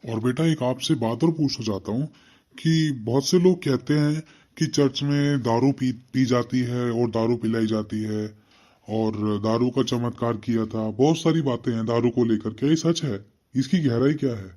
और बेटा एक आपसे बात और पूछना चाहता हूँ कि बहुत से लोग कहते हैं कि चर्च में दारू पी जाती है और दारू पिलाई जाती है और दारू का चमत्कार किया था। बहुत सारी बातें हैं दारू को लेकर, क्या ये सच है? इसकी गहराई क्या है?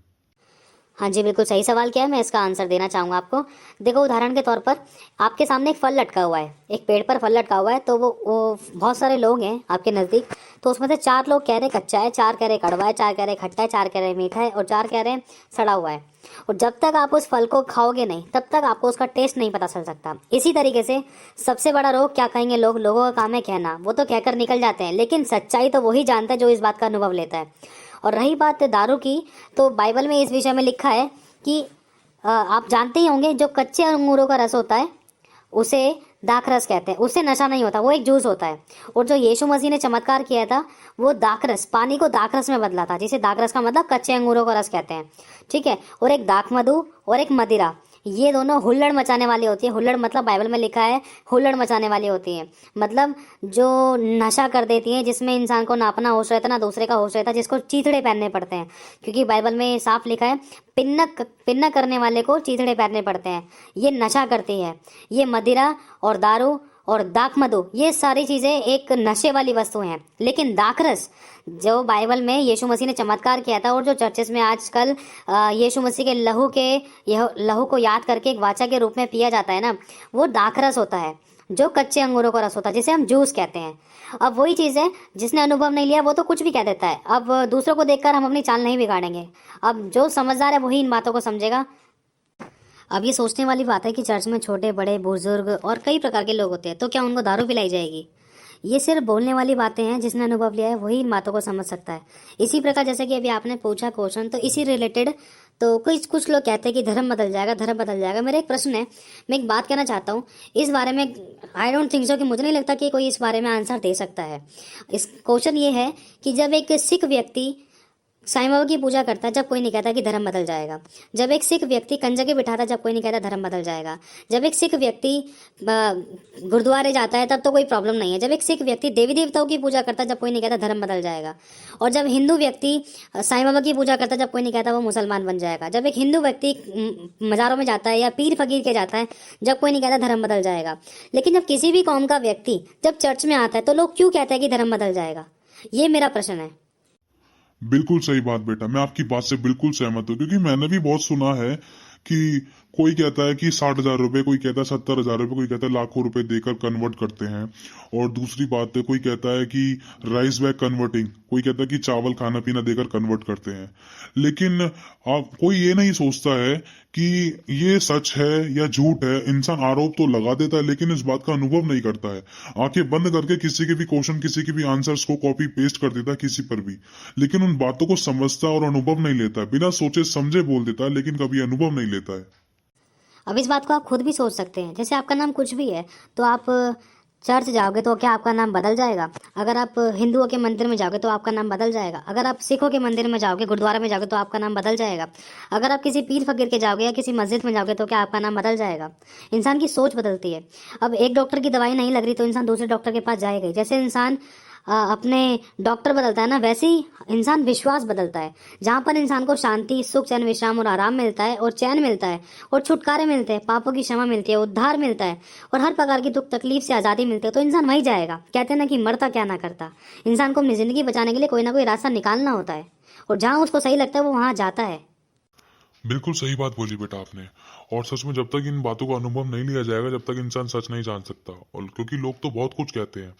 हाँ जी, बिल्कुल सही सवाल किया है। मैं इसका आंसर देना चाहूँगा आपको। देखो, उदाहरण के तौर पर आपके सामने एक फल लटका हुआ है, एक पेड़ पर फल लटका हुआ है। तो वो बहुत सारे लोग हैं आपके नज़दीक। तो उसमें से 4 लोग कह रहे कच्चा है, 4 कह रहे कड़वा है, 4 कह रहे खट्टा है, 4 कह रहे मीठा है और 4 कह रहे सड़ा हुआ है। और जब तक आप उस फल को खाओगे नहीं, तब तक आपको उसका टेस्ट नहीं पता चल सकता। इसी तरीके से सबसे बड़ा रोग क्या कहेंगे लोग, लोगों का काम है कहना। वो तो कहकर निकल जाते हैं, लेकिन सच्चाई तो वही जानता है जो इस बात का अनुभव लेता है। और रही बात दारू की, तो बाइबल में इस विषय में लिखा है कि आप जानते ही होंगे, जो कच्चे अंगूरों का रस होता है उसे दाखरस कहते हैं। उससे नशा नहीं होता, वो एक जूस होता है। और जो यीशु मसीह ने चमत्कार किया था, वो दाखरस, पानी को दाखरस में बदला था, जिसे दाखरस का मतलब कच्चे अंगूरों का रस कहते हैं। ठीक है। और एक दाख मधु और एक मदिरा, ये दोनों हुल्लड़ मचाने वाली होती है। हुल्लड़ मतलब बाइबल में लिखा है हुल्लड़ मचाने वाली होती है, मतलब जो नशा कर देती है, जिसमें इंसान को ना अपना होश रहता ना दूसरे का होश रहता, जिसको चीथड़े पहनने पड़ते हैं। क्योंकि बाइबल में साफ लिखा है, पिन्नक करने वाले को चीथड़े पहनने पड़ते हैं। ये नशा करती है। ये मदिरा और दारू और दाख मधु, ये सारी चीज़ें एक नशे वाली वस्तु हैं। लेकिन दाखरस, जो बाइबल में यीशु मसीह ने चमत्कार किया था और जो चर्चेस में आजकल यीशु मसीह के लहू को याद करके एक वाचा के रूप में पिया जाता है ना, वो दाखरस होता है, जो कच्चे अंगूरों का रस होता है, जिसे हम जूस कहते हैं। अब वही चीज़ है, जिसने अनुभव नहीं लिया वो तो कुछ भी कह देता है। अब दूसरों को देखकर हम अपनी चाल नहीं बिगाड़ेंगे। अब जो समझदार है वही इन बातों को समझेगा। अब ये सोचने वाली बात है कि चर्च में छोटे बड़े बुजुर्ग और कई प्रकार के लोग होते हैं, तो क्या उनको दारू पिलाई जाएगी? ये सिर्फ बोलने वाली बातें हैं। जिसने अनुभव लिया है वही इन बातों को समझ सकता है। इसी प्रकार जैसे कि अभी आपने पूछा क्वेश्चन, तो इसी रिलेटेड तो कुछ लोग कहते हैं कि धर्म बदल जाएगा, धर्म बदल जाएगा। मेरा एक प्रश्न है, मैं एक बात कहना चाहता हूँ इस बारे में। आई डोंट थिंक सो, कि मुझे नहीं लगता कि कोई इस बारे में आंसर दे सकता है। इस क्वेश्चन ये है कि जब एक सिख व्यक्ति साईं बाबा की पूजा करता है, जब कोई नहीं कहता कि धर्म बदल जाएगा। जब एक सिख व्यक्ति कंजके बिठाता है, जब कोई नहीं कहता धर्म बदल जाएगा। जब एक सिख व्यक्ति गुरुद्वारे जाता है, तब तो कोई प्रॉब्लम नहीं है। जब एक सिख व्यक्ति देवी देवताओं की पूजा करता है, जब कोई नहीं कहता धर्म बदल जाएगा। और जब हिंदू व्यक्ति साईं बाबा की पूजा करता है, जब कोई नहीं कहता वो मुसलमान बन जाएगा। जब एक हिंदू व्यक्ति मज़ारों में जाता है या पीर फकीर के जाता है, जब कोई नहीं कहता धर्म बदल जाएगा। लेकिन जब किसी भी कौम का व्यक्ति जब चर्च में आता है, तो लोग क्यों कहते हैं कि धर्म बदल जाएगा? ये मेरा प्रश्न है। बिल्कुल सही बात बेटा, मैं आपकी बात से बिल्कुल सहमत हूँ, क्योंकि मैंने भी बहुत सुना है कि कोई कहता है कि 60,000 रुपए, कोई कहता है 70,000 रुपए, कोई कहता है लाखों रुपए देकर कन्वर्ट करते हैं। और दूसरी बात है, कोई कहता है कि राइस बैग कन्वर्टिंग, कोई कहता है कि चावल खाना पीना देकर कन्वर्ट करते हैं। लेकिन कोई ये नहीं सोचता है कि ये सच है या झूठ है। इंसान आरोप तो लगा देता है, लेकिन इस बात का अनुभव नहीं करता है। आंखें बंद करके किसी के भी क्वेश्चन, किसी के भी आंसर्स को कॉपी पेस्ट कर देता है किसी पर भी, लेकिन उन बातों को समझता और अनुभव नहीं लेता है। बिना सोचे समझे बोल देता है, लेकिन कभी अनुभव नहीं लेता है। अब इस बात को आप खुद भी सोच सकते हैं। जैसे आपका नाम कुछ भी है, तो आप चर्च जाओगे तो क्या आपका नाम बदल जाएगा? अगर आप हिंदुओं के मंदिर में जाओगे तो आपका नाम बदल जाएगा। अगर आप सिखों के मंदिर में जाओगे, गुरुद्वारा में जाओगे, तो आपका नाम बदल जाएगा। अगर आप किसी पीर फकीर के जाओगे या किसी मस्जिद में जाओगे, तो क्या आपका नाम बदल जाएगा? इंसान की सोच बदलती है। अब एक डॉक्टर की दवाई नहीं लग रही तो इंसान दूसरे डॉक्टर के पास जाएगा ही। जैसे इंसान अपने डॉक्टर बदलता है ना, वैसे ही इंसान विश्वास बदलता है। जहाँ पर इंसान को शांति, सुख, चैन, विश्राम और आराम मिलता है और चैन मिलता है और छुटकारे मिलते हैं, पापों की क्षमा मिलती है, उद्धार मिलता है और हर प्रकार की दुख तकलीफ से आज़ादी मिलती है, तो इंसान वहीं जाएगा। कहते हैं ना कि मरता क्या ना करता। इंसान को अपनी ज़िंदगी बचाने के लिए कोई ना कोई रास्ता निकालना होता है, और जहाँ उसको सही लगता है वो वहाँ जाता है। बिल्कुल सही बात बोली बेटा आपने। और सच में जब तक इन बातों का अनुभव नहीं लिया जाएगा, जब तक इंसान सच नहीं जान सकता। और क्योंकि लोग तो बहुत कुछ कहते हैं,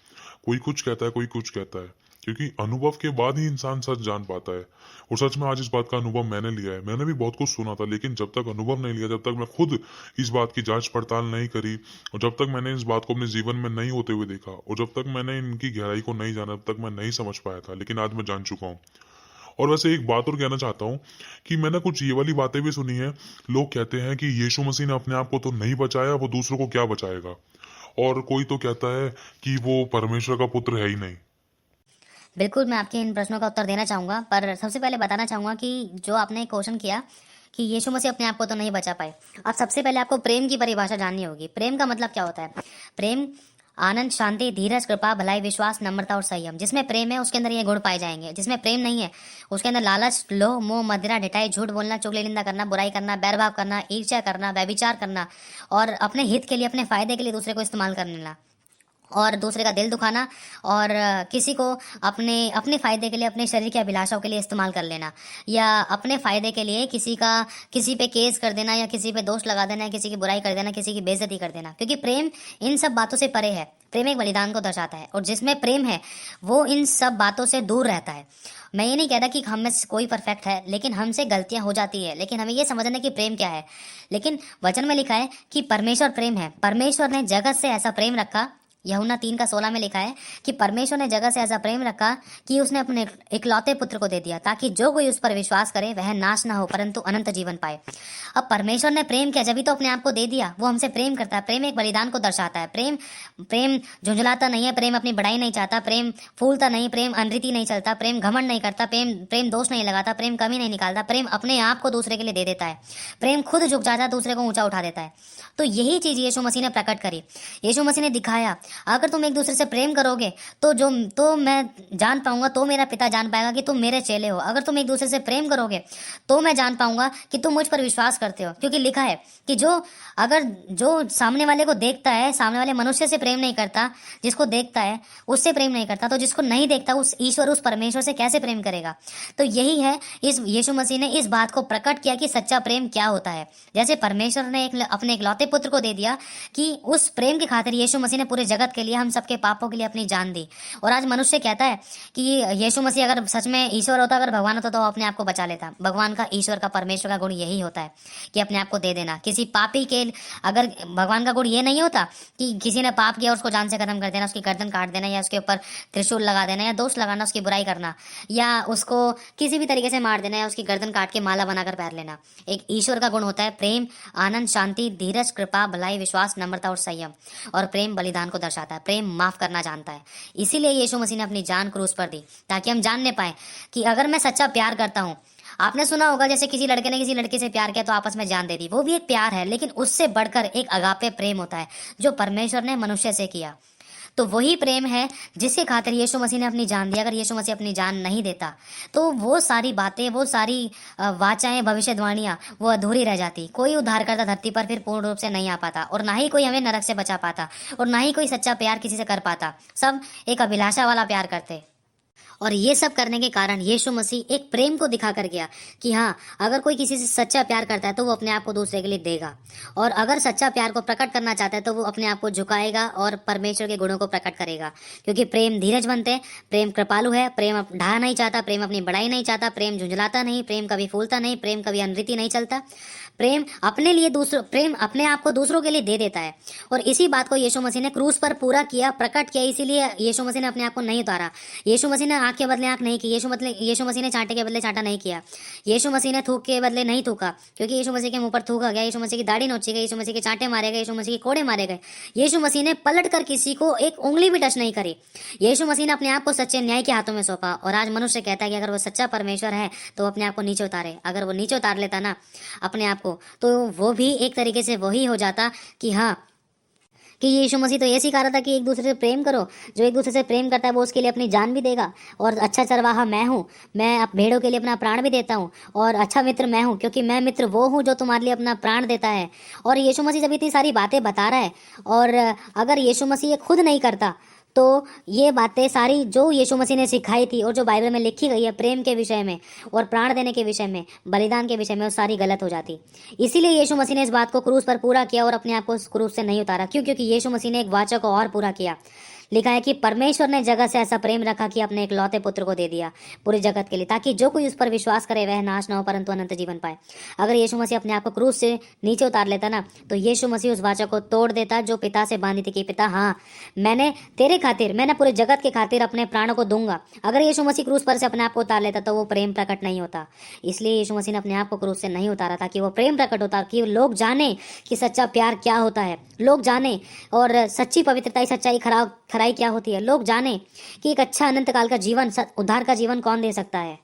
कोई कुछ कहता है, कोई कुछ कहता है, क्योंकि अनुभव के बाद ही इंसान सच जान पाता है। और सच में आज इस बात का अनुभव मैंने लिया है। मैंने भी बहुत कुछ सुना था, लेकिन जब तक अनुभव नहीं लिया, जब तक मैं खुद इस बात की जांच पड़ताल नहीं करी, और जब तक मैंने इस बात को अपने जीवन में नहीं होते हुए देखा, और जब तक मैंने इनकी गहराई को नहीं जाना, तब तक मैं नहीं समझ पाया था। लेकिन आज मैं जान चुका हूँ। और वैसे एक बात और कहना चाहता हूँ कि मैंने कुछ ये वाली बातें भी सुनी है। लोग कहते हैं कि यीशु मसीह ने अपने आप को तो नहीं बचाया, वो दूसरों को क्या बचाएगा। और कोई तो कहता है कि वो परमेश्वर का पुत्र है ही नहीं। बिल्कुल, मैं आपके इन प्रश्नों का उत्तर देना चाहूँगा, पर सबसे पहले बताना चाहूँगा कि जो आपने क्वेश्चन किया कि यीशु मसीह अपने आप को तो नहीं बचा पाए। अब सबसे पहले आपको प्रेम की परिभाषा जाननी होगी। प्रेम का मतलब क्या होता है? प्रेम आनंद, शांति, धीरज, कृपा, भलाई, विश्वास, नम्रता और संयम। जिसमें प्रेम है उसके अंदर ये गुण पाए जाएंगे। जिसमें प्रेम नहीं है उसके अंदर लालच, लोभ, मोह, मदिरा, ढिठाई, झूठ बोलना, चुगली निंदा करना, बुराई करना, बैरभाव करना, ईर्ष्या करना, व्यभिचार करना और अपने हित के लिए, अपने फायदे के लिए दूसरे को इस्तेमाल करना और दूसरे का दिल दुखाना और किसी को अपने अपने फायदे के लिए, अपने शरीर की अभिलाषाओं के लिए इस्तेमाल कर लेना या अपने फायदे के लिए किसी पे केस कर देना या किसी पे दोष लगा देना या किसी की बुराई कर देना, किसी की बेइज्जती कर देना। क्योंकि प्रेम इन सब बातों से परे है। प्रेम एक बलिदान को दर्शाता है और जिसमें प्रेम है वो इन सब बातों से दूर रहता है। मैं ये नहीं कहता कि हम में से कोई परफेक्ट है, लेकिन हमसे गलतियां हो जाती है, लेकिन हमें ये समझना है कि प्रेम क्या है। लेकिन वचन में लिखा है कि परमेश्वर प्रेम है। परमेश्वर ने जगत से ऐसा प्रेम रखा, यूहन्ना 3:16 में लिखा है कि परमेश्वर ने जगत से ऐसा प्रेम रखा कि उसने अपने इकलौते पुत्र को दे दिया ताकि जो कोई उस पर विश्वास करे वह नाश ना हो परंतु अनंत जीवन पाए। अब परमेश्वर ने प्रेम किया, जब ही तो अपने आप को दे दिया। वो हमसे प्रेम करता है। प्रेम एक बलिदान को दर्शाता है। प्रेम प्रेम झुंझलाता नहीं है। प्रेम अपनी बड़ाई नहीं चाहता। प्रेम फूलता नहीं। प्रेम अनरीति नहीं चलता। प्रेम घमंड नहीं करता। प्रेम दोष नहीं लगाता। प्रेम कमी नहीं निकालता। प्रेम अपने आप को दूसरे के लिए दे देता है। प्रेम खुद झुक जाता है, दूसरे को ऊंचा उठा देता है। तो यही चीज यीशु मसीह ने प्रकट करी। यीशु मसीह ने दिखाया अगर तुम एक दूसरे से प्रेम करोगे तो मैं जान पाऊंगा, तो मेरा पिता जान पाएगा कि तुम मेरे चेले हो। अगर तुम एक दूसरे से प्रेम करोगे तो मैं जान पाऊंगा कि तुम मुझ पर विश्वास करते हो। क्योंकि लिखा है कि जो सामने वाले को देखता है, सामने वाले मनुष्य से प्रेम नहीं करता, जिसको देखता है उससे प्रेम नहीं करता, तो जिसको नहीं देखता उस ईश्वर, उस परमेश्वर से कैसे प्रेम करेगा। तो यही है, इस यीशु मसीह ने इस बात को प्रकट किया कि सच्चा प्रेम क्या होता है। जैसे परमेश्वर ने अपने इकलौते पुत्र को दे दिया कि उस प्रेम की खातिर यीशु मसीह ने पूरे जगत के लिए, हम सबके पापों के लिए अपनी जान दी। और आज मनुष्य कहता है कि यीशु मसीह अगर सच में ईश्वर होता, अगर भगवान होता तो वो अपने आप को बचा लेता। भगवान का, ईश्वर का, परमेश्वर का गुण यही होता है कि अपने आप को दे देना। किसी पापी के, अगर भगवान का गुण ये नहीं होता कि किसी ने पाप किया उसको जान से खत्म कर देना, उसकी गर्दन काट देना या उसके ऊपर त्रिशूल लगा देना या दोष लगाना, उसकी बुराई करना या उसको किसी भी तरीके से मार देना या उसकी गर्दन काट के माला बनाकर पहन लेना। एक ईश्वर का गुण होता है प्रेम, आनंद, शांति, धीरज, कृपा, भलाई, विश्वास, नम्रता और संयम। और प्रेम बलिदान को दर्शाता है। प्रेम माफ करना जानता है। इसीलिए यीशु मसीह ने अपनी जान क्रूस पर दी ताकि हम जानने पाए कि अगर मैं सच्चा प्यार करता हूँ। आपने सुना होगा जैसे किसी लड़के ने किसी लड़की से प्यार किया तो आपस में जान दे दी, वो भी एक प्यार है। लेकिन उससे बढ़कर एक अगापे प्रेम होता है जो परमेश्वर ने मनुष्य से किया। तो वही प्रेम है जिसके खातिर यीशु मसीह ने अपनी जान दी। अगर यीशु मसीह अपनी जान नहीं देता तो वो सारी बातें, वो सारी वाचाएं, भविष्यवाणियां वो अधूरी रह जाती। कोई उद्धारकर्ता धरती पर फिर पूर्ण रूप से नहीं आ पाता और ना ही कोई हमें नरक से बचा पाता और ना ही कोई सच्चा प्यार किसी से कर पाता। सब एक अभिलाषा वाला प्यार करते। और ये सब करने के कारण यीशु मसीह एक प्रेम को दिखा कर गया कि हाँ, अगर कोई किसी से सच्चा प्यार करता है तो वो अपने आप को दूसरे के लिए देगा। और अगर सच्चा प्यार को प्रकट करना चाहता है तो वो अपने आप को झुकाएगा और परमेश्वर के गुणों को प्रकट करेगा। क्योंकि प्रेम धीरज बनते हैं, प्रेम कृपालु है, प्रेम ढा नहीं चाहता, प्रेम अपनी बड़ाई नहीं चाहता, प्रेम झुंझलाता नहीं, प्रेम कभी फूलता नहीं, प्रेम कभी अनरीति नहीं चलता। प्रेम अपने आप को दूसरों के लिए दे देता है। और इसी बात को यीशु मसीह ने क्रूस पर पूरा किया, प्रकट किया। इसीलिए यीशु मसीह ने अपने आप को नहीं उतारा। यीशु मसीह ने आंख के बदले आंख नहीं की। यीशु मसीह ने चांटे के बदले चांटा नहीं किया। यीशु मसीह ने थूक के बदले नहीं थूका, क्योंकि यीशु मसीह के मुंह पर थूका गया। यीशु मसीह की दाढ़ी नोची गई। यीशु मसीह के चांटे मारे गए। यीशु मसीह के कोड़े मारे गए। यीशु मसीह ने पलट कर किसी को एक उंगली भी टच नहीं करी। यीशु मसीह ने अपने आप को सच्चे न्याय के हाथों में सौंपा। और आज मनुष्य कहता है कि अगर वो सच्चा परमेश्वर है तो वो अपने आप को नीचे उतारे। अगर वो नीचे उतार लेता ना अपने आप को, तो वो भी एक तरीके से वही हो जाता कि हाँ, कि यीशु मसीह तो ये सिखा रहा था कि एक दूसरे से प्रेम करो। जो एक दूसरे से प्रेम करता है वो उसके लिए अपनी जान भी देगा। और अच्छा चरवाहा मैं हूँ, मैं भेड़ों के लिए अपना प्राण भी देता हूँ। और अच्छा मित्र मैं हूँ, क्योंकि मैं मित्र वो हूँ जो तुम्हारे लिए अपना प्राण देता है। और यीशु मसीह जब इतनी सारी बातें बता रहा है, और अगर यीशु मसीह ये खुद नहीं करता तो ये बातें सारी जो यीशु मसीह ने सिखाई थी और जो बाइबल में लिखी गई है प्रेम के विषय में और प्राण देने के विषय में, बलिदान के विषय में, वो सारी गलत हो जाती। इसीलिए यीशु मसीह ने इस बात को क्रूस पर पूरा किया और अपने आप को उस क्रूस से नहीं उतारा। क्यों? क्योंकि यीशु मसीह ने एक वाचा को और पूरा किया। लिखा है कि परमेश्वर ने जगत से ऐसा प्रेम रखा कि अपने इकलौते पुत्र को दे दिया पूरे जगत के लिए, ताकि जो कोई उस पर विश्वास करे वह नाश न हो परंतु अनंत जीवन पाए। अगर यीशु मसीह अपने आप को क्रूस से नीचे उतार लेता ना, तो यीशु मसीह उस वाचा को तोड़ देता जो पिता से बांधी थी कि पिता, हाँ, मैंने तेरे खातिर, मैंने पूरे जगत के खातिर अपने प्राणों को दूंगा। अगर यीशु मसीह क्रूस पर से अपने आप को उतार लेता तो वो प्रेम प्रकट नहीं होता। इसलिए यीशु मसीह ने अपने आप को क्रूस से नहीं उतारा ताकि वो प्रेम प्रकट होता, कि लोग जाने कि सच्चा प्यार क्या होता है, लोग जाने और सच्ची पवित्रता, सच्चाई, खराई क्या होती है, लोग जाने कि एक अच्छा अनंत काल का जीवन, उद्धार का जीवन कौन दे सकता है।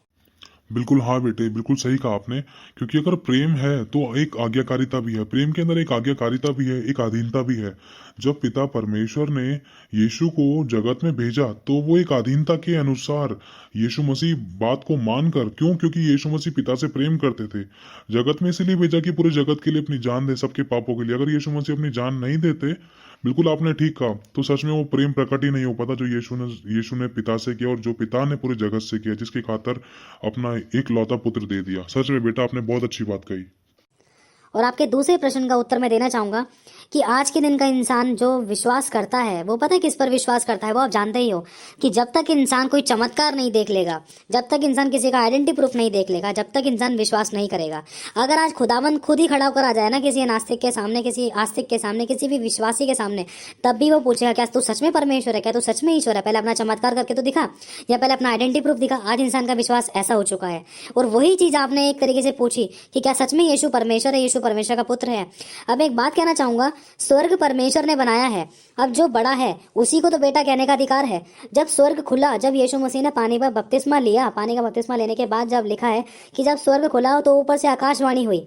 बिल्कुल हाँ बेटे, बिल्कुल सही कहा आपने। क्योंकि अगर प्रेम है तो एक आज्ञाकारिता भी है, प्रेम के अंदर एक आज्ञाकारिता भी है, एक अधीनता भी है। जब पिता परमेश्वर ने यीशु को जगत में भेजा तो वो एक अधीनता के अनुसार यीशु मसीह बात को मानकर, क्यों? क्योंकि यीशु मसीह पिता से प्रेम करते थे। जगत में इसलिए भेजा कि पूरे जगत के लिए अपनी जान दे, सबके पापों के लिए। अगर यीशु मसीह अपनी जान नहीं देते, बिल्कुल आपने ठीक कहा, तो सच में वो प्रेम प्रकट ही नहीं हो पाता जो यीशु ने पिता से किया, और जो पिता ने पूरे जगत से किया, जिसकी खातर अपना एक लौता पुत्र दे दिया। सच में बेटा आपने बहुत अच्छी बात कही। और आपके दूसरे प्रश्न का उत्तर मैं देना चाहूंगा कि आज के दिन का इंसान जो विश्वास करता है वो पता है किस पर विश्वास करता है? वो आप जानते ही हो कि जब तक इंसान कोई चमत्कार नहीं देख लेगा, जब तक इंसान किसी का आइडेंटिटी प्रूफ नहीं देख लेगा, जब तक इंसान विश्वास नहीं करेगा। अगर आज खुदाबंद खुद ही खड़ा होकर आ जाए ना किसी नास्तिक के सामने, किसी आस्तिक के सामने, किसी भी विश्वासी के सामने, तब भी वो पूछेगा क्या तू सच में परमेश्वर है, क्या तू सच में ईश्वर है? पहले अपना चमत्कार करके तो दिखा, या पहले अपना आइडेंटिटी प्रूफ दिखा। आज इंसान का विश्वास ऐसा हो चुका है। और वही चीज आपने एक तरीके से पूछी कि क्या सच में यीशु परमेश्वर है, यीशु परमेश्वर का पुत्र है। अब एक बात कहना चाहूंगा, स्वर्ग परमेश्वर ने बनाया है, अब जो बड़ा है उसी को तो बेटा कहने का अधिकार है। जब स्वर्ग खुला, जब यीशु मसीह ने पानी पर बपतिस्मा लिया, पानी का बपतिस्मा लेने के बाद जब लिखा है कि जब स्वर्ग खुला तो ऊपर से आकाशवाणी हुई।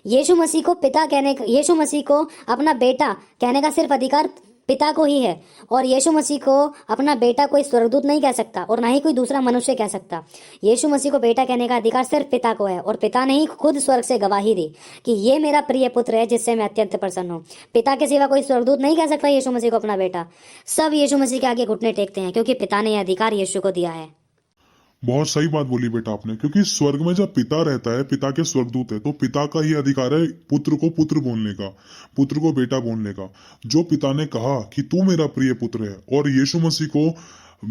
यीशु मसीह को पिता कहने, यीशु मसीह को अपना बेटा कहने का सिर्फ अधिकार पिता को ही है। और यीशु मसीह को अपना बेटा कोई स्वर्गदूत नहीं कह सकता और ना ही कोई दूसरा मनुष्य कह सकता। यीशु मसीह को बेटा कहने का अधिकार सिर्फ पिता को है, और पिता ने ही खुद स्वर्ग से गवाही दी कि ये मेरा प्रिय पुत्र है जिससे मैं अत्यंत प्रसन्न हूँ। पिता के सिवा कोई स्वर्गदूत नहीं कह सकता यीशु मसीह को अपना बेटा। सब यीशु मसीह के आगे घुटने टेकते हैं क्योंकि पिता ने यह अधिकार यीशु को दिया है। बहुत सही बात बोली बेटा आपने। क्योंकि स्वर्ग में जब पिता रहता है, पिता के स्वर्गदूत है, तो पिता का ही अधिकार है पुत्र को पुत्र बोलने का, पुत्र को बेटा बोलने का। जो पिता ने कहा कि तू मेरा प्रिय पुत्र है, और यीशु मसीह को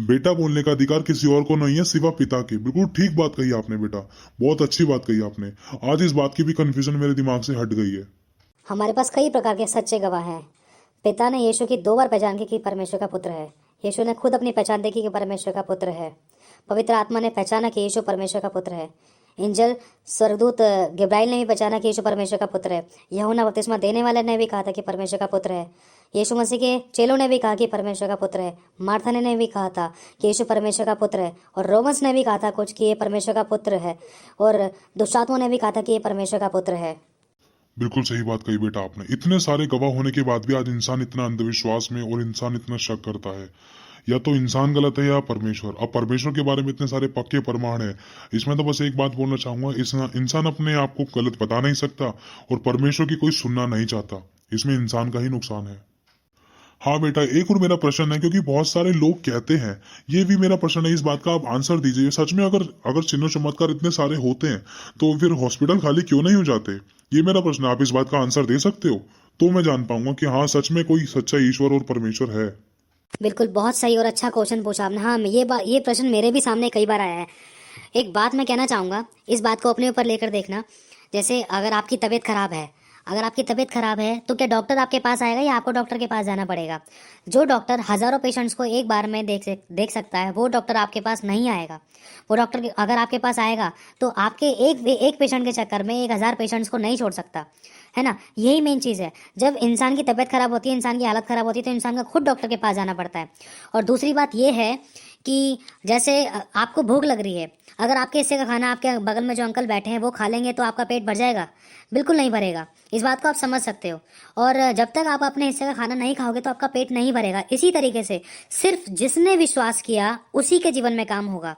बेटा बोलने का अधिकार किसी और को नहीं है सिवा पिता के। बिल्कुल ठीक बात कही आपने बेटा, बहुत अच्छी बात कही आपने। आज इस बात की भी कंफ्यूजन मेरे दिमाग से हट गई है। हमारे पास कई प्रकार के सच्चे गवाह हैं। पिता ने यीशु की 2 बार पहचान की कि परमेश्वर का पुत्र है। यीशु ने खुद अपनी पहचान देखी कि परमेश्वर का पुत्र है। पवित्र आत्मा ने पहचाना कि यीशु परमेश्वर का पुत्र है। एंजल स्वर्गदूत गब्राइल ने भी पहचाना कि यीशु परमेश्वर का पुत्र है। यूहन्ना बपतिस्मा देने वाले ने भी कहा था कि परमेश्वर का पुत्र है। यीशु मसीह के चेलों ने भी कहा कि परमेश्वर का पुत्र है। मार्था ने भी कहा था कि यीशु परमेश्वर का पुत्र है। और रोमन्स ने भी कहा था कुछ कि ये परमेश्वर का पुत्र है। और दुष्टात्माओं ने भी कहा था कि ये परमेश्वर का पुत्र है। बिल्कुल सही बात कही बेटा आपने। इतने सारे गवाह होने के बाद भी आज इंसान इतना अंधविश्वास में और इंसान इतना शक करता है। या तो इंसान गलत है या परमेश्वर। अब परमेश्वर के बारे में इतने सारे पक्के प्रमाण है, इसमें तो बस एक बात बोलना चाहूंगा, इंसान अपने आप को गलत बता नहीं सकता और परमेश्वर की कोई सुनना नहीं चाहता। इसमें इंसान का ही नुकसान है। हाँ बेटा, एक और मेरा प्रश्न है, क्योंकि बहुत सारे लोग कहते हैं, ये भी मेरा प्रश्न है, इस बात का आप आंसर दीजिए। सच में अगर अगर चिन्ह चमत्कार इतने सारे होते हैं तो फिर हॉस्पिटल खाली क्यों नहीं हो जाते? ये मेरा प्रश्न है। आप इस बात का आंसर दे सकते हो तो मैं जान पाऊंगा कि हाँ सच में कोई सच्चा ईश्वर और परमेश्वर है। बिल्कुल, बहुत सही और अच्छा क्वेश्चन पूछा आपने। हाँ, ये प्रश्न मेरे भी सामने कई बार आया है। एक बात मैं कहना चाहूँगा, इस बात को अपने ऊपर लेकर देखना। जैसे अगर आपकी तबीयत खराब है, अगर आपकी तबीयत खराब है तो क्या डॉक्टर आपके पास आएगा या आपको डॉक्टर के पास जाना पड़ेगा? जो डॉक्टर हजारों पेशेंट्स को एक बार में देख सकता है, वो डॉक्टर आपके पास नहीं आएगा। वो डॉक्टर अगर आपके पास आएगा तो आपके एक पेशेंट के चक्कर में 1000 पेशेंट्स को नहीं छोड़ सकता, है ना? यही मेन चीज़ है। जब इंसान की तबीयत खराब होती है, इंसान की हालत खराब होती है, तो इंसान का खुद डॉक्टर के पास जाना पड़ता है। और दूसरी बात यह है कि जैसे आपको भूख लग रही है, अगर आपके हिस्से का खाना आपके बगल में जो अंकल बैठे हैं वो खा लेंगे तो आपका पेट भर जाएगा? बिल्कुल नहीं भरेगा। इस बात को आप समझ सकते हो। और जब तक आप अपने हिस्से का खाना नहीं खाओगे तो आपका पेट नहीं भरेगा। इसी तरीके से सिर्फ जिसने विश्वास किया उसी के जीवन में काम होगा।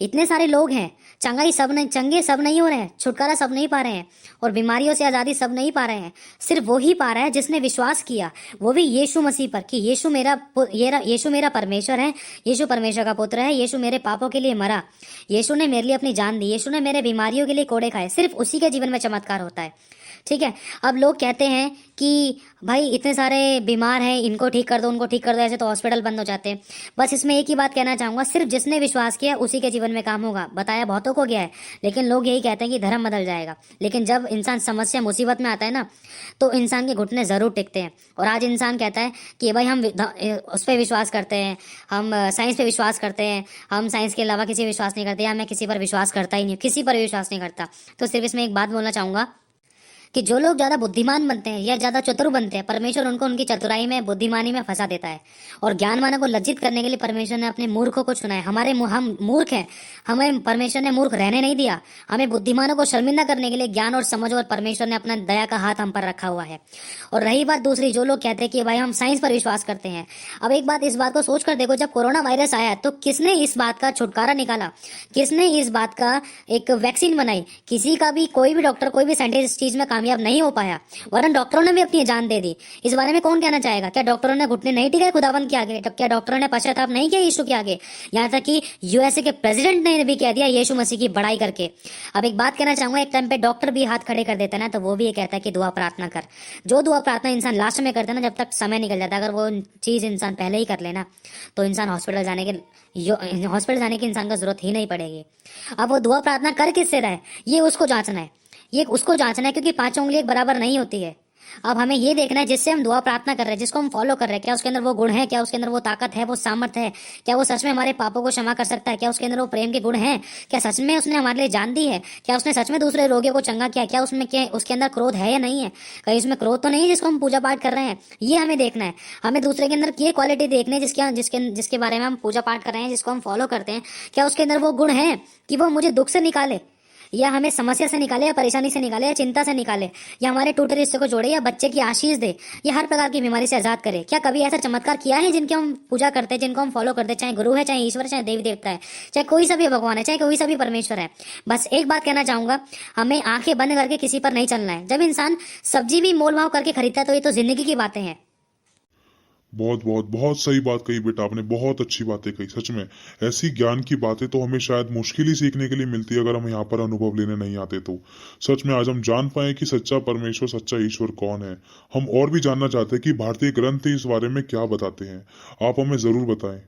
इतने सारे लोग हैं, चंगे सब नहीं हो रहे हैं, छुटकारा सब नहीं पा रहे हैं, और बीमारियों से आज़ादी सब नहीं पा रहे हैं। सिर्फ वो ही पा रहा है जिसने विश्वास किया, वो भी यीशु मसीह पर, कि यीशु मेरा परमेश्वर है, यीशु परमेश्वर का पुत्र है, यीशु मेरे पापों के लिए मरा, यीशु ने मेरे लिए अपनी जान दी, यीशु ने मेरे बीमारियों के लिए कोड़े खाए। सिर्फ उसी के जीवन में चमत्कार होता है। ठीक है। अब लोग कहते हैं कि भाई इतने सारे बीमार हैं, इनको ठीक कर दो, उनको ठीक कर दो, ऐसे तो हॉस्पिटल बंद हो जाते हैं। बस इसमें एक ही बात कहना चाहूँगा, सिर्फ जिसने विश्वास किया उसी के जीवन में काम होगा। बताया बहुतों को गया है, लेकिन लोग यही कहते हैं कि धर्म बदल जाएगा। लेकिन जब इंसान समस्या मुसीबत में आता है ना, तो इंसान के घुटने ज़रूर टिकते हैं। और आज इंसान कहता है कि भाई हम उस पर विश्वास करते हैं, हम साइंस पे विश्वास करते हैं, हम साइंस के अलावा किसी विश्वास नहीं करते, या मैं किसी पर विश्वास करता ही नहीं, किसी पर विश्वास नहीं करता। तो सिर्फ इसमें एक बात बोलना चाहूँगा, कि जो लोग ज्यादा बुद्धिमान बनते हैं या ज्यादा चतुर बनते हैं, परमेश्वर उनको उनकी चतुराई में, बुद्धिमानी में फंसा देता है। और ज्ञानवानों को लज्जित करने के लिए परमेश्वर ने अपने मूर्खों को चुना है। हम मूर्ख हैं, हमें परमेश्वर ने मूर्ख रहने नहीं दिया। हमें बुद्धिमानों को शर्मिंदा करने के लिए ज्ञान और समझ और परमेश्वर ने अपना दया का हाथ हम पर रखा हुआ है। और रही बात दूसरी, जो लोग कहते हैं कि भाई हम साइंस पर विश्वास करते हैं, अब एक बात, इस बात को सोच कर देखो, जब कोरोना वायरस आया तो किसने इस बात का छुटकारा निकाला, किसने इस बात का एक वैक्सीन बनाई? किसी का भी, कोई भी डॉक्टर, कोई भी साइंटिस्ट इस चीज में कामयाब नहीं हो पाया, वरन डॉक्टरों ने भी अपनी जान दे दी। इस बारे में कौन कहना चाहेगा? क्या डॉक्टरों ने घुटने नहीं टिकाए खुदावंत के आगे? क्या डॉक्टरों ने पश्चाताप नहीं किया यीशु के आगे? यहाँ तक कि यूएसए के प्रेसिडेंट ने भी कह दिया यीशु मसीह की बड़ाई करके। अब एक बात कहना चाहूंगा, एक टाइम पे डॉक्टर भी हाथ खड़े कर देता है ना, तो वो भी ये कहता है कि दुआ प्रार्थना कर। जो दुआ प्रार्थना इंसान लास्ट में करता है ना, जब तक समय निकल जाता है, अगर वो चीज इंसान पहले ही कर लेना तो इंसान हॉस्पिटल जाने की इंसान को जरूरत ही नहीं पड़ेगी। अब वो दुआ प्रार्थना कर किससे रहा है, ये उसको जांचना है, ये उसको जांचना है, क्योंकि पांचों उंगली एक बराबर नहीं होती है। अब हमें ये देखना है जिससे हम दुआ प्रार्थना कर रहे हैं, जिसको हम फॉलो कर रहे हैं, क्या उसके अंदर वो गुण है, क्या उसके अंदर वो ताकत है, वो सामर्थ्य है, क्या वो सच में हमारे पापों को क्षमा कर सकता है, क्या उसके अंदर वो प्रेम के गुण हैं, क्या सच में उसने हमारे लिए जान दी है, क्या उसने सच में दूसरे रोगियों को चंगा किया, क्या उसके अंदर क्रोध है या नहीं है, कहीं उसमें क्रोध तो नहीं है जिसको हम पूजा पाठ कर रहे हैं। ये हमें देखना है। हमें दूसरे के अंदर ये क्वालिटी देखनी है जिसके बारे में हम पूजा पाठ कर रहे हैं, जिसको हम फॉलो करते हैं, क्या उसके अंदर वो गुण है कि वो मुझे दुख से निकाले, या हमें समस्या से निकाले, या परेशानी से निकाले, या चिंता से निकाले, या हमारे टूटे रिश्ते को जोड़े, या बच्चे की आशीष दे, या हर प्रकार की बीमारी से आजाद करे। क्या कभी ऐसा चमत्कार किया है जिनके हम पूजा करते हैं, जिनको हम फॉलो करते हैं, चाहे गुरु है, चाहे ईश्वर, चाहे देवी देवता है, चाहे कोई सा भी भगवान है, चाहे कोई सा भी परमेश्वर है। बस एक बात कहना चाहूंगा, हमें आंखें बंद करके किसी पर नहीं चलना है। जब इंसान सब्जी भी मोल भाव करके खरीदता है तो ये तो जिंदगी की बातें हैं। बहुत बहुत बहुत सही बात कही बेटा आपने, बहुत अच्छी बातें कही। सच में ऐसी ज्ञान की बातें तो हमें शायद मुश्किल ही सीखने के लिए मिलती है, अगर हम यहाँ पर अनुभव लेने नहीं आते तो। सच में आज हम जान पाए कि सच्चा परमेश्वर, सच्चा ईश्वर कौन है। हम और भी जानना चाहते हैं कि भारतीय ग्रंथ इस बारे में क्या बताते हैं। आप हमें जरूर बताएं।